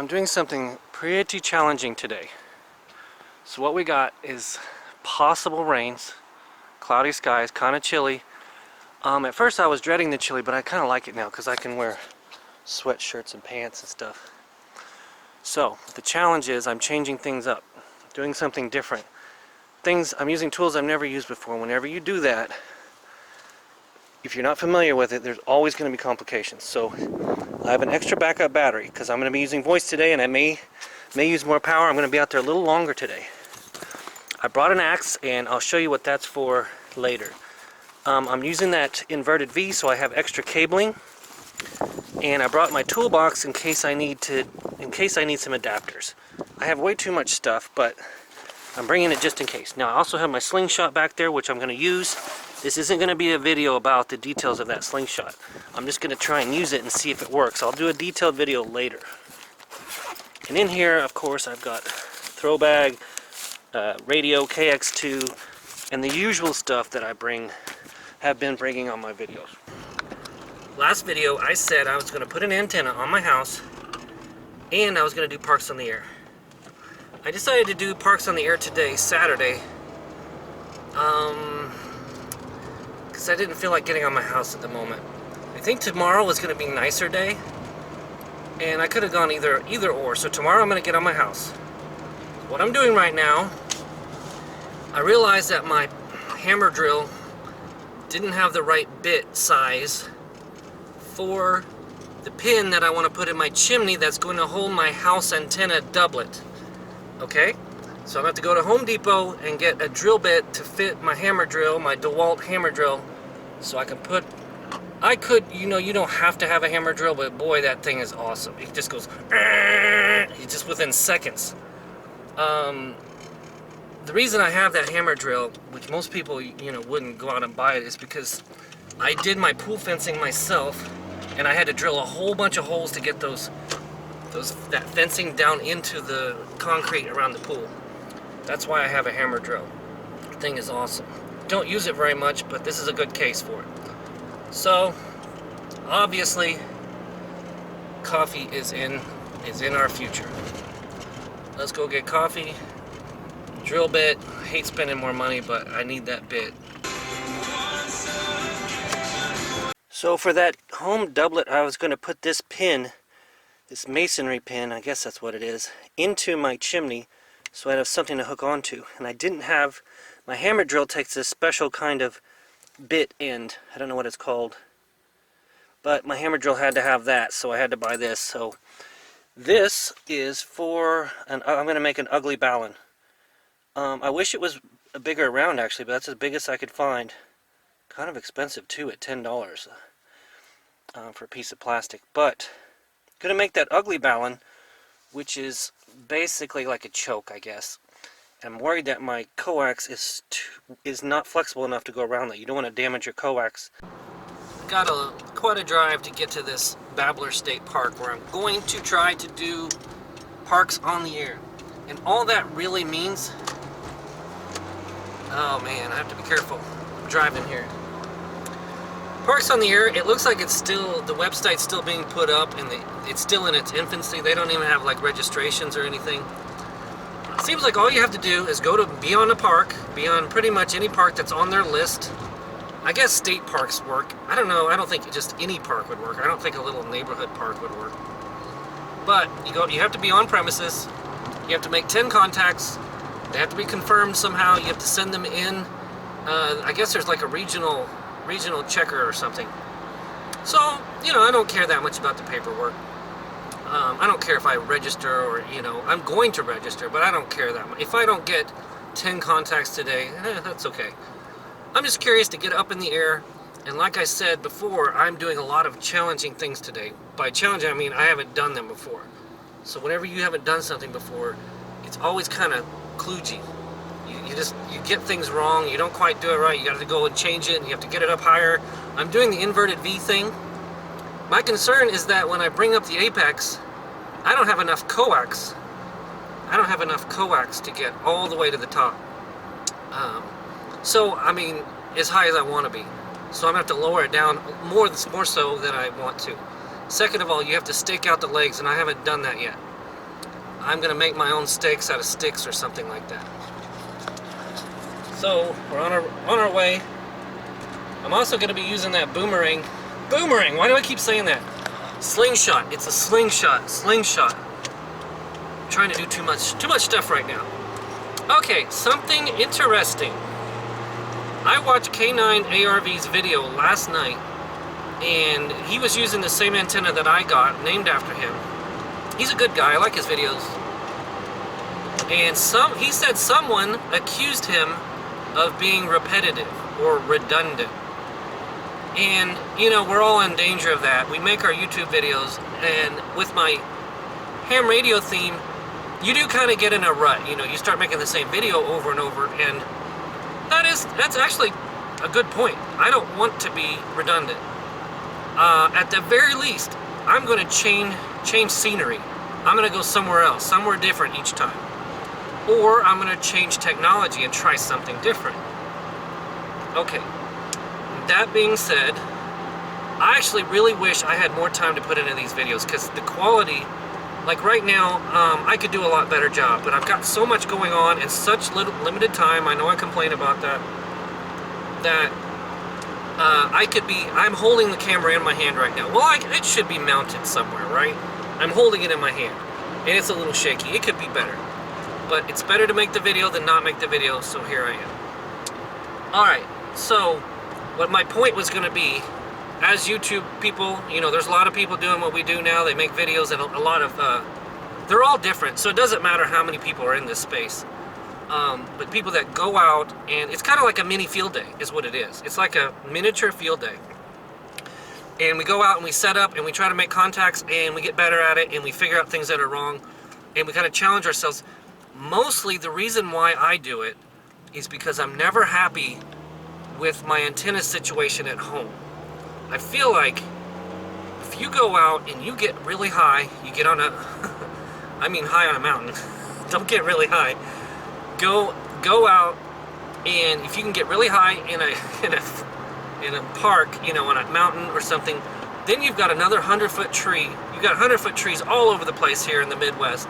doing something pretty challenging today. So what we got is possible rains, cloudy skies, kind of chilly. At first I was dreading the chilly, but I kind of like it now because I can wear sweatshirts and pants and stuff. So the challenge is I'm changing things up, doing something different. I'm using tools I've never used before. Whenever you do that, if you're not familiar with it, there's always going to be complications. So I have an extra backup battery because I'm going to be using voice today, and I may use more power. I'm going to be out there a little longer today. I brought an axe, and I'll show you what that's for later. I'm using that inverted V, so I have extra cabling, and I brought my toolbox in case I need some adapters. I have way too much stuff, but I'm bringing it just in case. Now I also have my slingshot back there, which I'm going to use. This isn't going to be a video about the details of that slingshot. I'm just going to try and use it and see if it works. I'll do a detailed video later. And in here, of course, I've got throw bag, radio, KX2, and the usual stuff that I have been bringing on my videos. Last video, I said I was going to put an antenna on my house, and I was going to do parks on the air. I decided to do parks on the air today, Saturday, because I didn't feel like getting on my house at the moment. I think tomorrow was going to be a nicer day, and I could have gone either or. So tomorrow I'm going to get on my house. What I'm doing right now, I realized that my hammer drill didn't have the right bit size for the pin that I want to put in my chimney that's going to hold my house antenna doublet. Okay, so I'm going to have to go to Home Depot and get a drill bit to fit my hammer drill, my DeWalt hammer drill, so I can you don't have to have a hammer drill, but boy, that thing is awesome. It just goes, just within seconds. The reason I have that hammer drill, which most people, wouldn't go out and buy it, is because I did my pool fencing myself, and I had to drill a whole bunch of holes to get that fencing down into the concrete around the pool. That's why I have a hammer drill. The thing is awesome. Don't use it very much, but this is a good case for it. So, obviously, coffee is in our future. Let's go get coffee. Drill bit. I hate spending more money, but I need that bit. So for that home doublet, I was going to put this pin, this masonry pin, I guess that's what it is, into my chimney so I'd have something to hook onto. And I didn't have, my hammer drill takes this special kind of bit end. I don't know what it's called. But my hammer drill had to have that, so I had to buy this. So this is for, I'm going to make an ugly ballon. I wish it was a bigger round actually, but that's the biggest I could find. Kind of expensive too at $10 for a piece of plastic. But going to make that ugly ballon, which is basically like a choke, I guess. I'm worried that my coax is not flexible enough to go around that. You don't want to damage your coax. Got quite a drive to get to this Babbler State Park, where I'm going to try to do parks on the air. And all that really means, oh man, I have to be careful. I'm driving here. Parks on the air, it looks like the website's still being put up, and it's still in its infancy. They don't even have like registrations or anything. It seems like all you have to do is be on a park, be on pretty much any park that's on their list. I guess state parks work. I don't know, I don't think just any park would work. I don't think a little neighborhood park would work. But you have to be on premises, you have to make 10 contacts, they have to be confirmed somehow, you have to send them in. I guess there's like a regional checker or something. So, I don't care that much about the paperwork. I don't care if I register or, I'm going to register, but I don't care that much. If I don't get 10 contacts today, that's okay. I'm just curious to get up in the air, and like I said before, I'm doing a lot of challenging things today. By challenging, I mean I haven't done them before. So whenever you haven't done something before, it's always kind of kludgy. You get things wrong, you don't quite do it right, you got to go and change it, and you have to get it up higher. I'm doing the inverted V thing. My concern is that when I bring up the apex, I don't have enough coax. I don't have enough coax to get all the way to the top. So, I mean, as high as I want to be. So I'm going to have to lower it down more so than I want to. Second of all, you have to stake out the legs, and I haven't done that yet. I'm gonna make my own stakes out of sticks or something like that. So we're on our way. I'm also gonna be using that boomerang. Boomerang, why do I keep saying that? Slingshot, it's a slingshot, slingshot. I'm trying to do too much stuff right now. Okay, something interesting. I watched K9 ARV's video last night, and he was using the same antenna that I got, named after him. He's a good guy, I like his videos. And he said someone accused him of being repetitive or redundant. And, you know, we're all in danger of that. We make our YouTube videos, and with my ham radio theme, you do kind of get in a rut. You know, you start making the same video over and over, and that's actually a good point. I don't want to be redundant. At the very least, I'm going to change scenery. I'm going to go somewhere else, somewhere different each time. Or I'm going to change technology and try something different. Okay. That being said, I actually really wish I had more time to put into these videos, because the quality, like right now, I could do a lot better job, but I've got so much going on in such limited time. I know I complain about that, I'm holding the camera in my hand right now. Well, it should be mounted somewhere, right? I'm holding it in my hand, and it's a little shaky. It could be better, but it's better to make the video than not make the video, so here I am. Alright, so what my point was going to be, as YouTube people, you know, there's a lot of people doing what we do now. They make videos, and a lot of, they're all different, so it doesn't matter how many people are in this space. But people that go out, and it's kind of like a mini field day, is what it is. It's like a miniature field day. And we go out and we set up, and we try to make contacts, and we get better at it, and we figure out things that are wrong, and we kind of challenge ourselves. Mostly the reason why I do it is because I'm never happy with my antenna situation at home. I feel like if you go out and you get really high, you get on a, I mean high on a mountain, don't get really high. Go out, and if you can get really high in a park, you know, on a mountain or something, then you've got another 100-foot tree. You've got 100-foot trees all over the place here in the Midwest.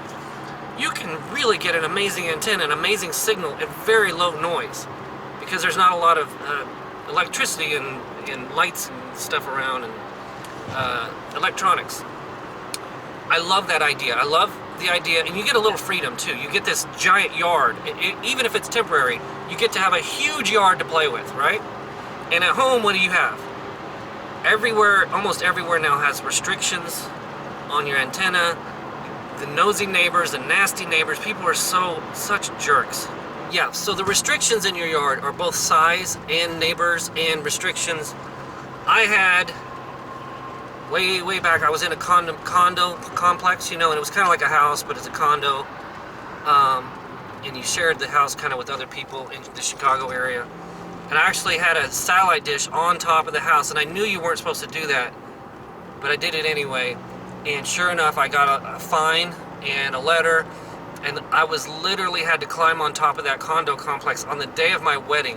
You can really get an amazing antenna, an amazing signal at very low noise, because there's not a lot of electricity and lights and stuff around, and electronics. I love that idea. I love the idea, and you get a little freedom too. You get this giant yard. Even if it's temporary, you get to have a huge yard to play with, right? And at home, what do you have? Everywhere, almost everywhere now has restrictions on your antenna. The nosy neighbors, the nasty neighbors, people are such jerks. Yeah, so the restrictions in your yard are both size and neighbors and restrictions. I had, way back, I was in a condo complex, you know, and it was kind of like a house, but it's a condo. And you shared the house kind of with other people in the Chicago area. And I actually had a satellite dish on top of the house, and I knew you weren't supposed to do that, but I did it anyway. And sure enough, I got a fine and a letter, and I literally had to climb on top of that condo complex on the day of my wedding,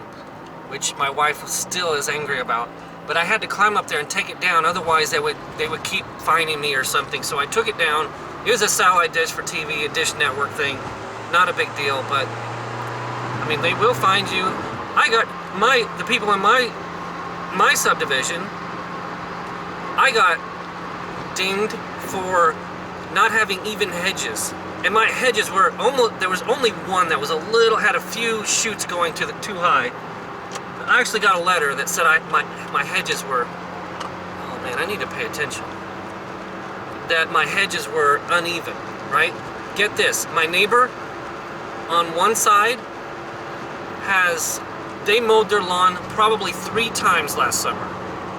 which my wife still is angry about. But I had to climb up there and take it down, otherwise they would keep fining me or something. So I took it down. It was a satellite dish for TV, a dish network thing. Not a big deal, but I mean, they will find you. I got the people in my subdivision, I got dinged for not having even hedges. And my hedges were there was only one that was had a few shoots going too high. I actually got a letter that said my hedges were, oh man, I need to pay attention. That my hedges were uneven, right? Get this, my neighbor on one side they mowed their lawn probably 3 times last summer.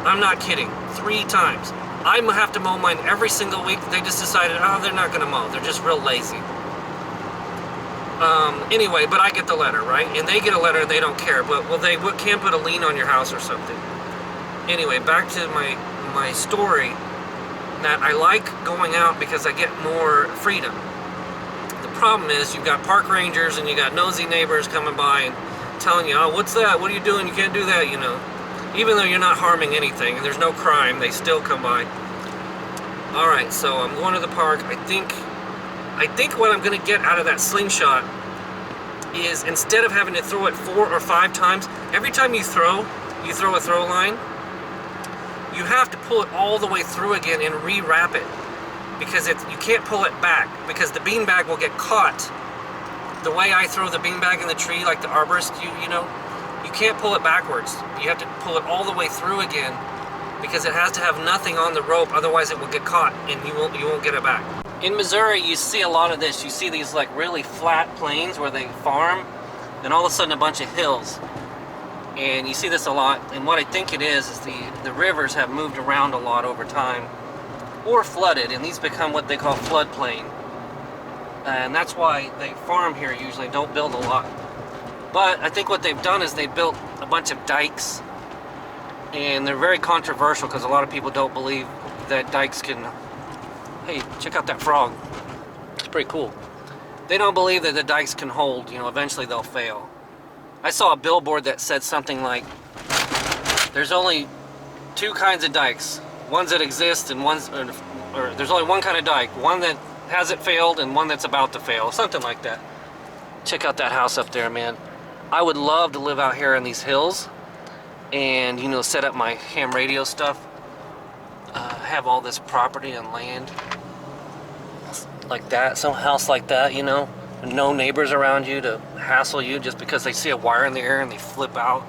I'm not kidding, 3 times. I have to mow mine every single week. They just decided, oh, they're not gonna mow. They're just real lazy. Anyway, but I get the letter, right? And they get a letter and they don't care. But, well, they can't put a lien on your house or something. Anyway, back to my story, that I like going out because I get more freedom. The problem is you've got park rangers and you got nosy neighbors coming by and telling you, oh, what's that? What are you doing? You can't do that, you know. Even though you're not harming anything and there's no crime, they still come by. Alright, so I'm going to the park. I think I think what I'm going to get out of that slingshot is, instead of having to throw it 4 or 5 times, every time you throw a throw line, you have to pull it all the way through again and re-wrap it, because you can't pull it back, because the beanbag will get caught. The way I throw the beanbag in the tree, like the arborist, you know, you can't pull it backwards. You have to pull it all the way through again, because it has to have nothing on the rope, otherwise it will get caught and you won't get it back. In Missouri, you see a lot of this. You see these like really flat plains where they farm, and all of a sudden a bunch of hills. And you see this a lot, and what I think it is the rivers have moved around a lot over time, or flooded, and these become what they call floodplain. And that's why they farm here usually, don't build a lot. But I think what they've done is they built a bunch of dikes, and they're very controversial because a lot of people don't believe that dikes can... Hey, check out that frog. It's pretty cool. They don't believe that the dikes can hold, you know, eventually they'll fail. I saw a billboard that said something like, there's only 2 kinds of dikes. Ones that exist and or there's only one kind of dike. One that hasn't failed and one that's about to fail. Something like that. Check out that house up there, man. I would love to live out here in these hills and, you know, set up my ham radio stuff. Have all this property and land like that, some house like that, you know, no neighbors around you to hassle you just because they see a wire in the air and they flip out.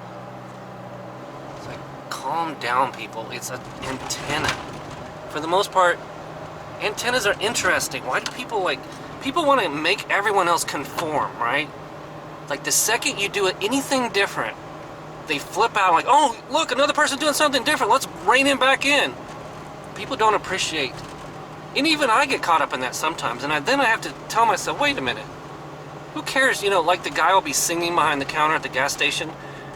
It's like, calm down, people. It's an antenna. For the most part, antennas are interesting. Why do people want to make everyone else conform, right? Like the second you do anything different, they flip out like, oh, look, another person doing something different. Let's rein him back in. People don't appreciate, and even I get caught up in that sometimes, and then I have to tell myself, wait a minute, who cares? You know, like the guy will be singing behind the counter at the gas station.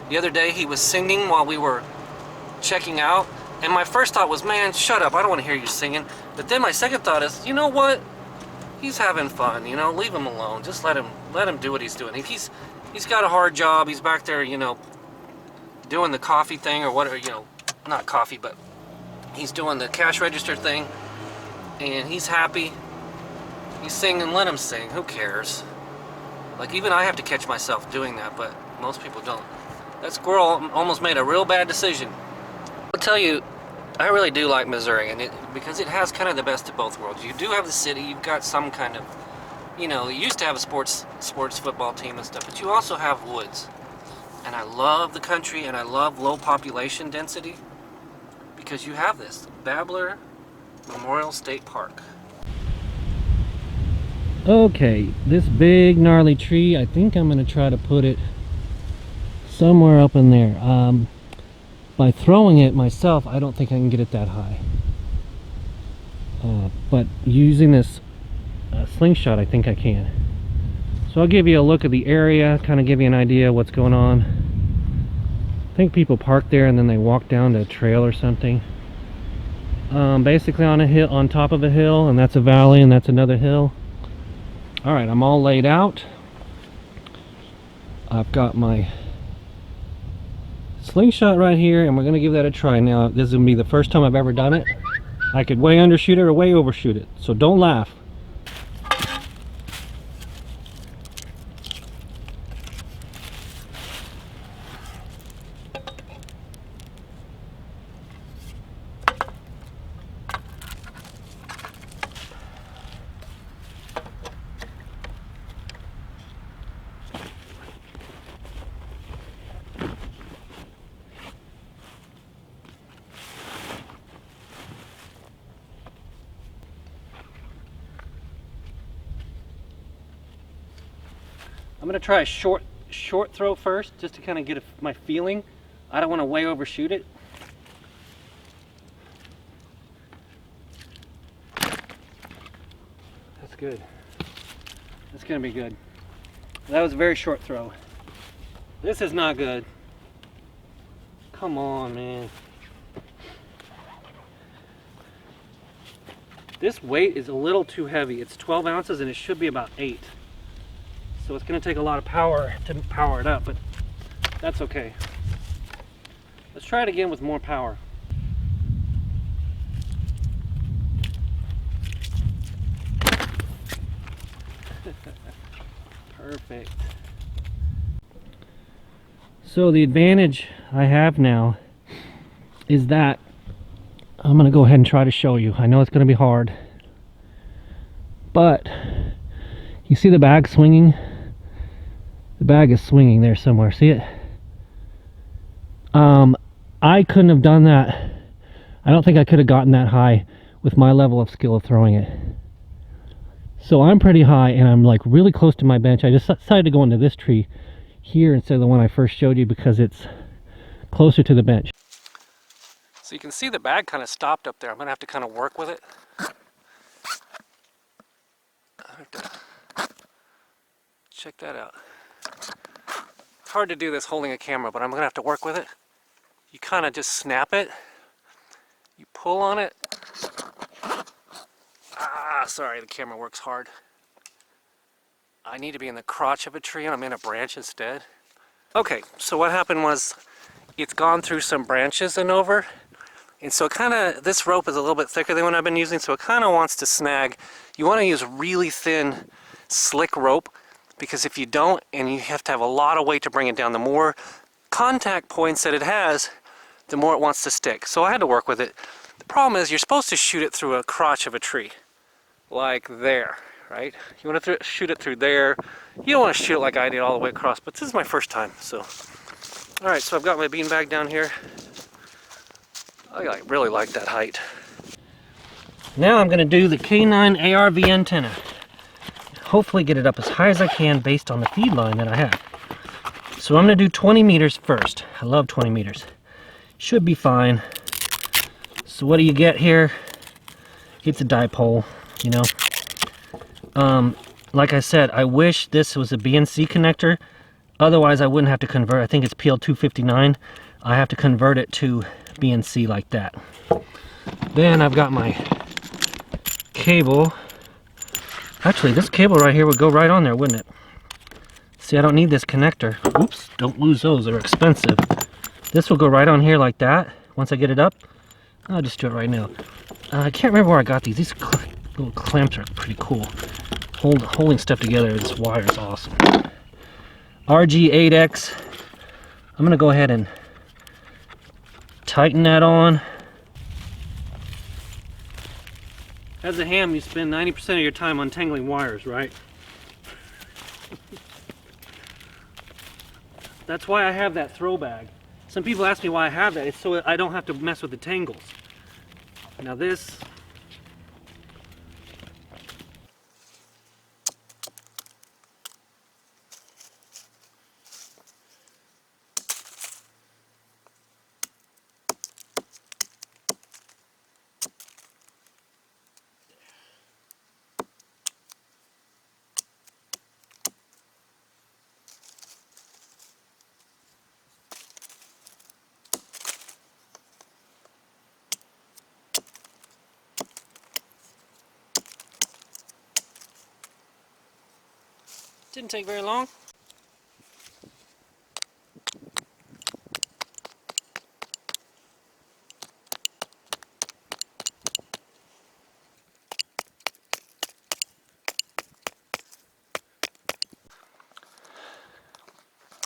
The other day he was singing while we were checking out, and my first thought was, man, shut up, I don't want to hear you singing. But then my second thought is, you know what, he's having fun, you know, leave him alone, just let him do what he's doing. If he's got a hard job, he's back there, you know, doing the coffee thing or whatever, you know, not coffee, but he's doing the cash register thing, and he's happy. He's singing, let him sing. Who cares? Like, even I have to catch myself doing that, but most people don't. That squirrel almost made a real bad decision. I'll tell you, I really do like Missouri, and because it has kind of the best of both worlds. You do have the city, you've got some kind of, you know, you used to have a sports football team and stuff, but you also have woods. And I love the country, and I love low population density, because you have this Babbler Memorial State Park. Okay, this big gnarly tree, I think I'm going to try to put it somewhere up in there. By throwing it myself, I don't think I can get it that high. But using this slingshot, I think I can. So I'll give you a look at the area, kind of give you an idea of what's going on. I think people park there and then they walk down to a trail or something. Basically on a hill, on top of a hill, and that's a valley, and that's another hill. All right, I'm all laid out. I've got my slingshot right here, and we're gonna give that a try. Now, this is gonna be the first time I've ever done it. I could way undershoot it or way overshoot it, so don't laugh. I'm going to try a short throw first, just to kind of get my feeling. I don't want to way overshoot it. That's good. That's going to be good. That was a very short throw. This is not good. Come on, man. This weight is a little too heavy. It's 12 ounces and it should be about 8. So it's going to take a lot of power to power it up, but that's okay. Let's try it again with more power. Perfect. So the advantage I have now is that I'm going to go ahead and try to show you. I know it's going to be hard, but you see the bag swinging? The bag is swinging there somewhere. See it? I couldn't have done that. I don't think I could have gotten that high with my level of skill of throwing it. So I'm pretty high and I'm like really close to my bench. I just decided to go into this tree here instead of the one I first showed you because it's closer to the bench. So you can see the bag kind of stopped up there. I'm gonna have to kind of work with it. Check that out. It's hard to do this holding a camera, but I'm gonna have to work with it. You kind of just snap it. You pull on it. Ah, sorry, the camera works hard. I need to be in the crotch of a tree and I'm in a branch instead. Okay, so what happened was it's gone through some branches and over. And so it kind of, this rope is a little bit thicker than what I've been using, so it kind of wants to snag. You want to use really thin, slick rope, because if you don't, and you have to have a lot of weight to bring it down, the more contact points that it has, the more it wants to stick. So I had to work with it. The problem is you're supposed to shoot it through a crotch of a tree, like there, right? You want to shoot it through there. You don't want to shoot it like I did all the way across, but this is my first time, so. All right, so I've got my beanbag down here. I really like that height. Now I'm going to do the K9 ARV antenna. Hopefully get it up as high as I can based on the feed line that I have. So I'm going to do 20 meters first. I love 20 meters. Should be fine. So what do you get here? It's a dipole, you know. Like I said, I wish this was a BNC connector. Otherwise I wouldn't have to convert. I think it's PL259. I have to convert it to BNC like that. Then I've got my cable. Actually, this cable right here would go right on there, wouldn't it? See, I don't need this connector. Oops, don't lose those, they're expensive. This will go right on here like that. Once I get it up, I'll just do it right now. I can't remember where I got these. These little clamps are pretty cool. Holding stuff together, this wire is awesome. RG8X. I'm gonna go ahead and tighten that on. As a ham, you spend 90% of your time untangling wires, right? That's why I have that throw bag. Some people ask me why I have that. It's so I don't have to mess with the tangles. Now this, didn't take very long.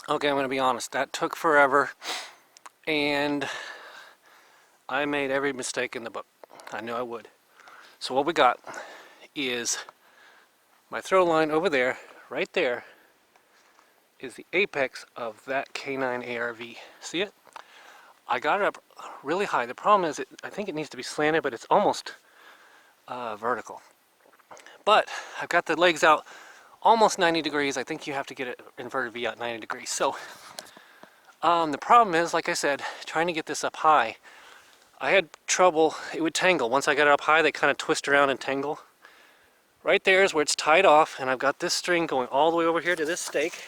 Okay, I'm going to be honest, that took forever, and I made every mistake in the book. I knew I would. So what we got is my throw line over there, right there, is the apex of that K9 ARV. See it? I got it up really high. The problem is, I think it needs to be slanted, but it's almost vertical. But I've got the legs out almost 90 degrees. I think you have to get it inverted V out 90 degrees. So the problem is, like I said, trying to get this up high, I had trouble. It would tangle. Once I got it up high, they kind of twist around and tangle. Right there is where it's tied off, and I've got this string going all the way over here to this stake.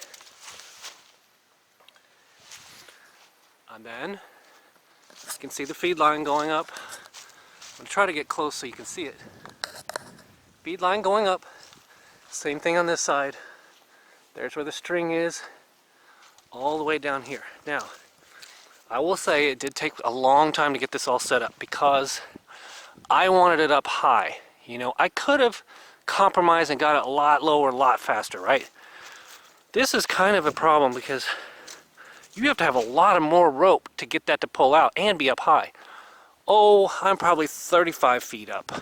And then you can see the feed line going up. I'm going to try to get close so you can see it. Feed line going up. Same thing on this side. There's where the string is, all the way down here. Now, I will say it did take a long time to get this all set up because I wanted it up high. You know, I could have compromised and got it a lot lower, a lot faster, right? This is kind of a problem because you have to have a lot of more rope to get that to pull out and be up high. Oh, I'm probably 35 feet up.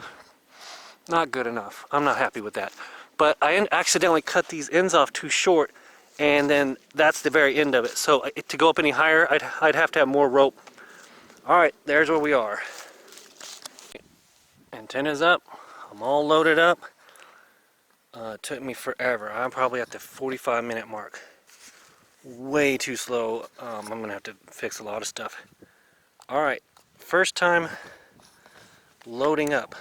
Not good enough. I'm not happy with that. But I accidentally cut these ends off too short, and then that's the very end of it. So to go up any higher, I'd have to have more rope. All right, there's where we are. Antenna's up. I'm all loaded up. It took me forever. I'm probably at the 45-minute mark. Way too slow. I'm gonna have to fix a lot of stuff. All right, first time loading up.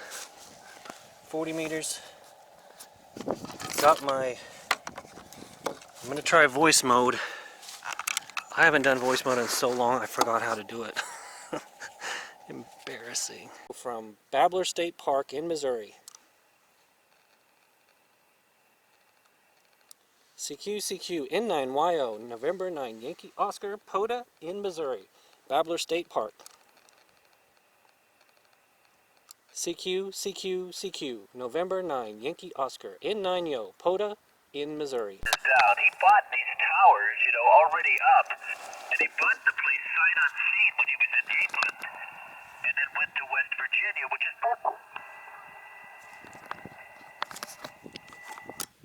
40 meters. Got my, I'm gonna try voice mode. I haven't done voice mode in so long, I forgot how to do it. Embarrassing. From Babbler State Park in Missouri. CQ N9YO, November 9, Yankee Oscar, POTA in Missouri. Babbler State Park. CQ, November 9, Yankee Oscar, N9YO, POTA in Missouri. Down. He bought these towers, already up, and he bought the place sight unseen when he was in England, and then went to West Virginia, which is purple.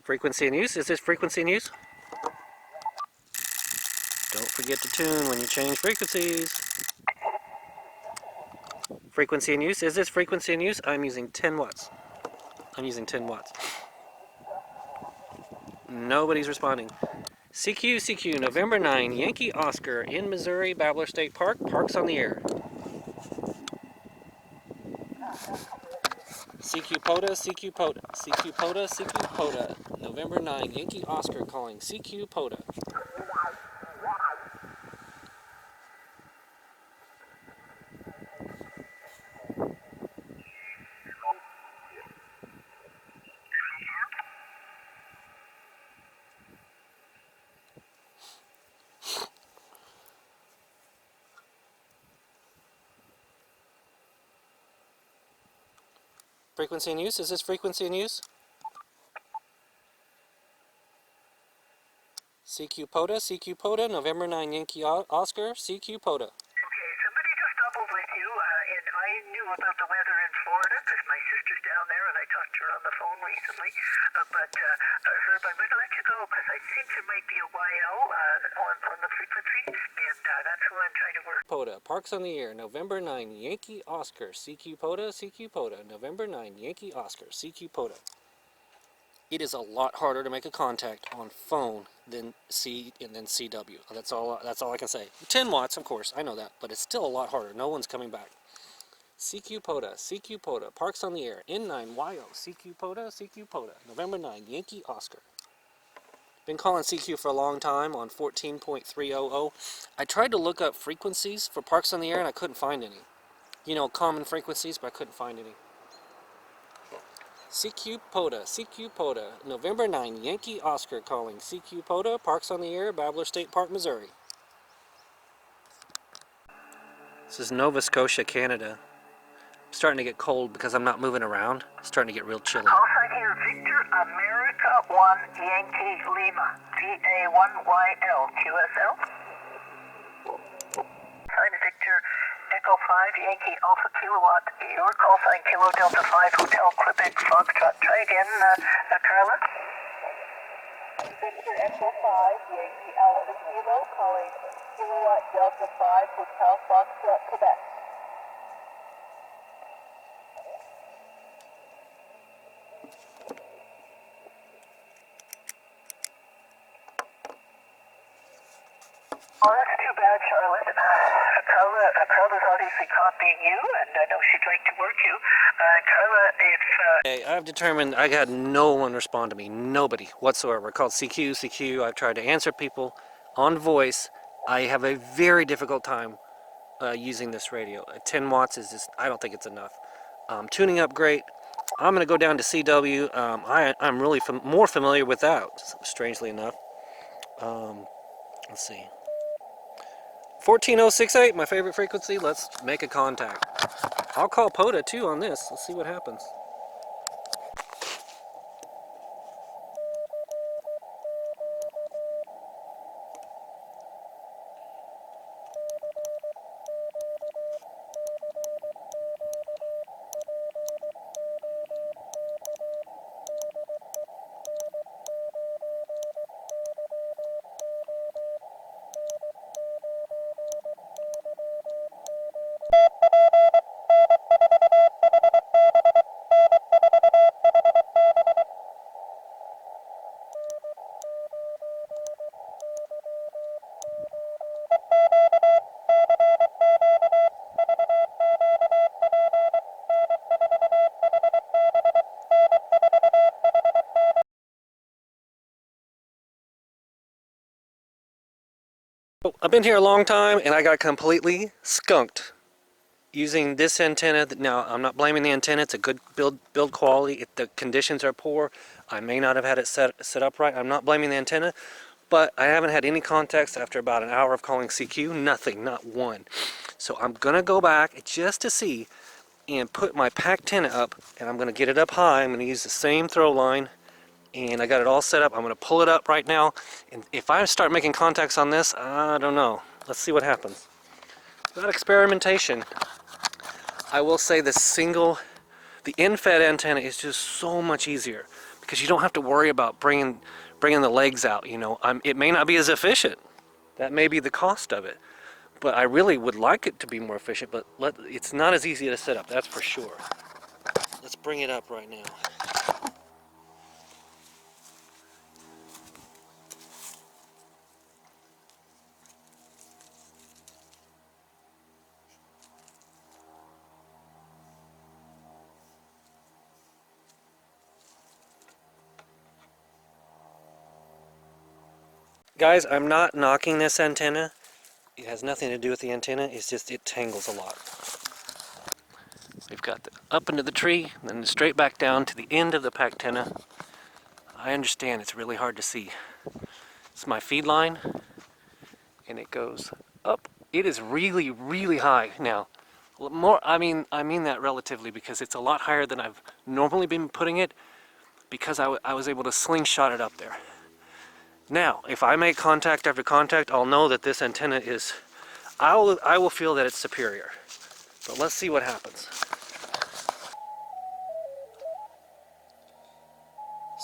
Frequency in use? Is this frequency in use? Don't forget to tune when you change frequencies. Frequency in use? Is this frequency in use? I'm using 10 watts. I'm using 10 watts. Nobody's responding. CQ, November 9, Yankee Oscar in Missouri, Babbler State Park, Parks on the Air. CQ POTA, November 9, Yankee Oscar calling CQ POTA. Frequency in use? Is this frequency in use? CQ POTA, November 9, Yankee Oscar, CQ POTA. Okay, somebody just doubled with you, and I knew about the weather in Florida because my sister's down there and I talked to her on the phone recently. Herb, I'm going to let you go because I think there might be a YL on the frequency, and that's who I'm trying to work. POTA, Parks on the Air, November 9, Yankee Oscar, CQ POTA, November 9, Yankee Oscar, CQ POTA. It is a lot harder to make a contact on phone than CW. That's all I can say. 10 watts, of course, I know that, but it's still a lot harder. No one's coming back. CQ POTA, Parks on the Air, N9YO, CQ POTA, November 9, Yankee Oscar. Been calling CQ for a long time on 14.300. I tried to look up frequencies for Parks on the Air and I couldn't find any. Common frequencies, but I couldn't find any. CQ POTA, November 9, Yankee Oscar calling CQ POTA, Parks on the Air, Babbler State Park, Missouri. This is Nova Scotia, Canada. I'm starting to get cold because I'm not moving around. It's starting to get real chilly. Call sign here, Victor America 1 Yankee Lima, VA1YL QSL. Sign Victor Echo 5 Yankee Alpha Kilowatt. Your call sign Kilo Delta 5 Hotel Quebec Foxtrot. Try again, Carla. Victor Echo 5 Yankee Alpha Kilo calling Kilowatt Delta 5 Hotel Foxtrot Quebec. Oh, that's too bad, Charlotte. Carla's obviously copying you, and I know she'd like to work you. Carla, if... Hey, I've determined I got no one respond to me. Nobody whatsoever. Called CQ. I've tried to answer people on voice. I have a very difficult time using this radio. 10 watts is just, I don't think it's enough. Tuning up great. I'm going to go down to CW. I'm really more familiar with that, strangely enough. Let's see. 14068, my favorite frequency. Let's make a contact. I'll call POTA too on this. Let's see what happens. I've been here a long time and I got completely skunked using this antenna. Now, I'm not blaming the antenna. It's a good build quality. If the conditions are poor, I may not have had it set up right. I'm not blaming the antenna, but I haven't had any contacts after about an hour of calling CQ. Nothing, not one. So I'm gonna go back just to see and put my Packtenna up, and I'm gonna get it up high. I'm gonna use the same throw line, and I got it all set up. I'm gonna pull it up right now, and if I start making contacts on this, I don't know. Let's see what happens. That experimentation, I will say the in-fed antenna is just so much easier because you don't have to worry about bringing the legs out. You know, it may not be as efficient. That may be the cost of it. But I really would like it to be more efficient, but it's not as easy to set up, that's for sure. Let's bring it up right now. Guys, I'm not knocking this antenna. It has nothing to do with the antenna, it's just it tangles a lot. We've got the up into the tree, and then straight back down to the end of the Packtenna. I understand it's really hard to see. It's my feed line, and it goes up. It is really, really high now. More, I mean that relatively because it's a lot higher than I've normally been putting it because I was able to slingshot it up there. Now, if I make contact after contact, I'll know that this antenna is, I will feel that it's superior. But let's see what happens.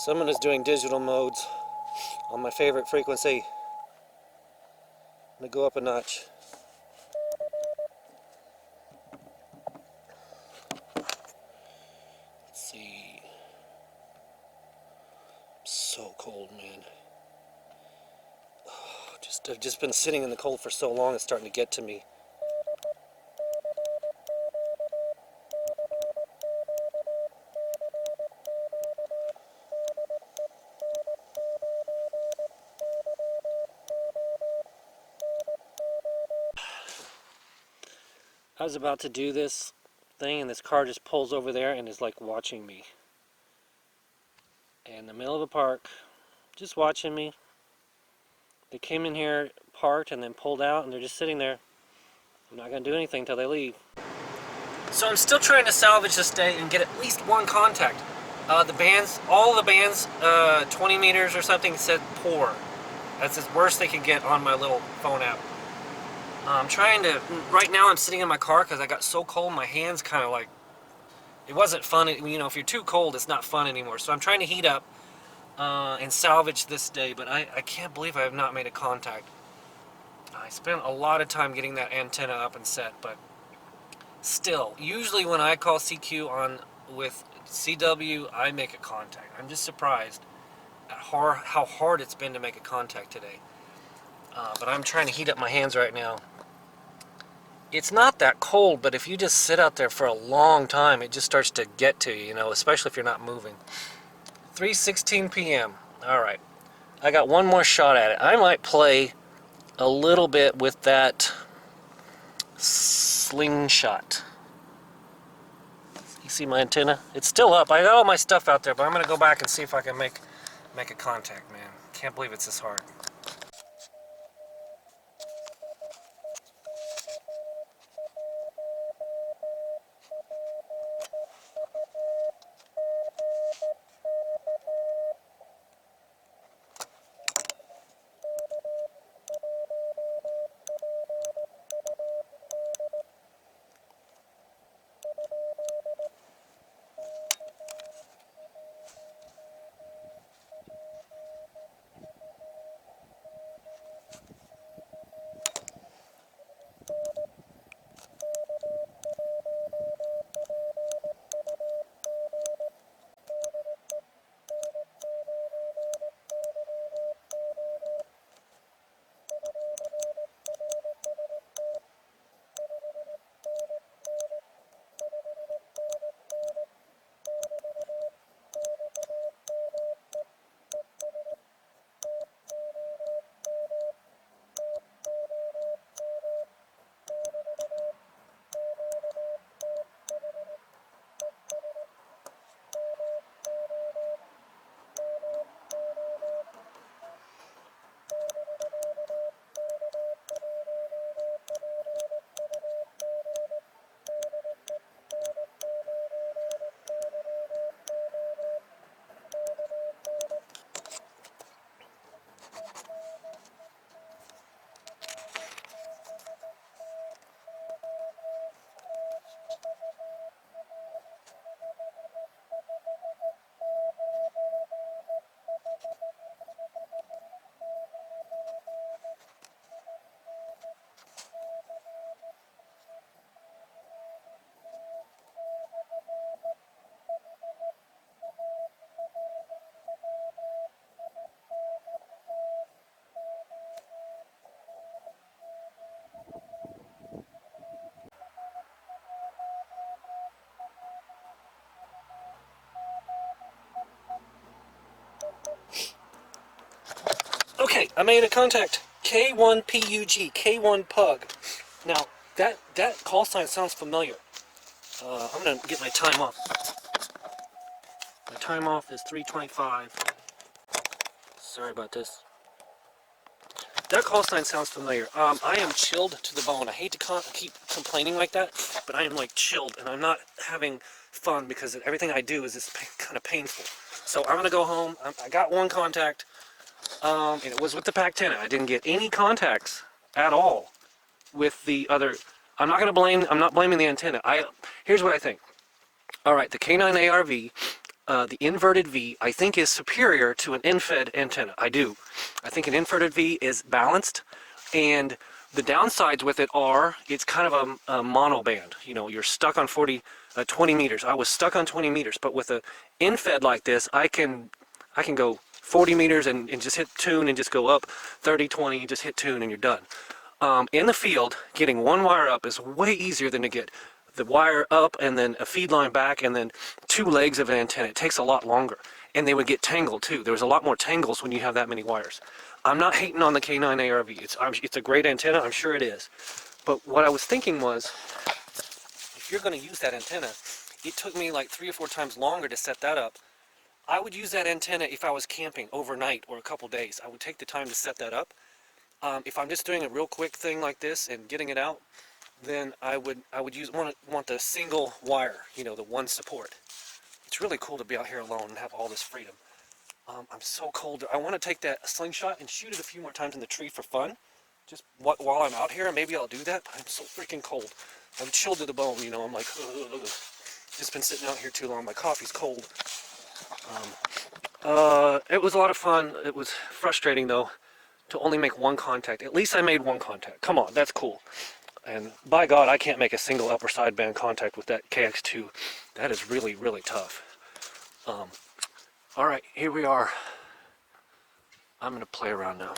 Someone is doing digital modes on my favorite frequency. I'm gonna go up a notch. Let's see. So cold, man. I've just been sitting in the cold for so long, it's starting to get to me. I was about to do this thing and this car just pulls over there and is like watching me. In the middle of the park, just watching me. They came in here, parked, and then pulled out, and they're just sitting there. I'm not going to do anything until they leave. So I'm still trying to salvage this day and get at least one contact. The bands, all the bands, 20 meters or something, said poor. That's as worst they could get on my little phone app. I'm trying to, right now I'm sitting in my car because I got so cold, my hands kind of like, it wasn't fun. You know, if you're too cold, it's not fun anymore. So I'm trying to heat up and salvage this day, but I can't believe I have not made a contact. I spent a lot of time getting that antenna up and set, but still, usually when I call CQ on with CW, I make a contact. I'm just surprised at how hard it's been to make a contact today. But I'm trying to heat up my hands right now. It's not that cold, but if you just sit out there for a long time, it just starts to get to you, you know, especially if you're not moving. 3:16 p.m. All right, I got one more shot at it. I might play a little bit with that slingshot. You see my antenna? It's still up. I got all my stuff out there, but I'm gonna go back and see if I can make a contact, man. Can't believe it's this hard. I made a contact. K1 PUG, K1 Pug. Now, that call sign sounds familiar. I'm going to get my time off. My time off is 3:25. Sorry about this. That call sign sounds familiar. I am chilled to the bone. I hate to keep complaining like that, but I am like chilled, and I'm not having fun because everything I do is just kind of painful. So I'm gonna go home. I got one contact, and it was with the Packtenna. I didn't get any contacts at all with the other. I'm not blaming the antenna. Here's what I think. All right, the K9 ARV. The inverted V, I think, is superior to an in-fed antenna. I do. I think an inverted V is balanced, and the downsides with it are it's kind of a monoband. You know, you're stuck on 20 meters. I was stuck on 20 meters, but with a in-fed like this, I can go 40 meters and just hit tune and just go up 30, 20, just hit tune and you're done. In the field, getting one wire up is way easier than to get the wire up and then a feed line back and then two legs of an antenna. It takes a lot longer, and they would get tangled too. There was a lot more tangles when you have that many wires. I'm not hating on the K9 ARV. It's a great antenna, I'm sure it is. But what I was thinking was, if you're going to use that antenna, it took me like 3 or 4 times longer to set that up. I would use that antenna if I was camping overnight or a couple days. I would take the time to set that up. If I'm just doing a real quick thing like this and getting it out, then I would want the single wire, you know, the one support. It's really cool to be out here alone and have all this freedom. I'm so cold. I want to take that slingshot and shoot it a few more times in the tree for fun, just while I'm out here, and maybe I'll do that. I'm so freaking cold. I'm chilled to the bone, you know. I'm like, ugh. Just been sitting out here too long. My coffee's cold. It was a lot of fun. It was frustrating though to only make one contact. At least I made one contact. Come on, that's cool. And by God, I can't make a single upper sideband contact with that KX2. That is really, really tough. All right, here we are. I'm gonna play around now.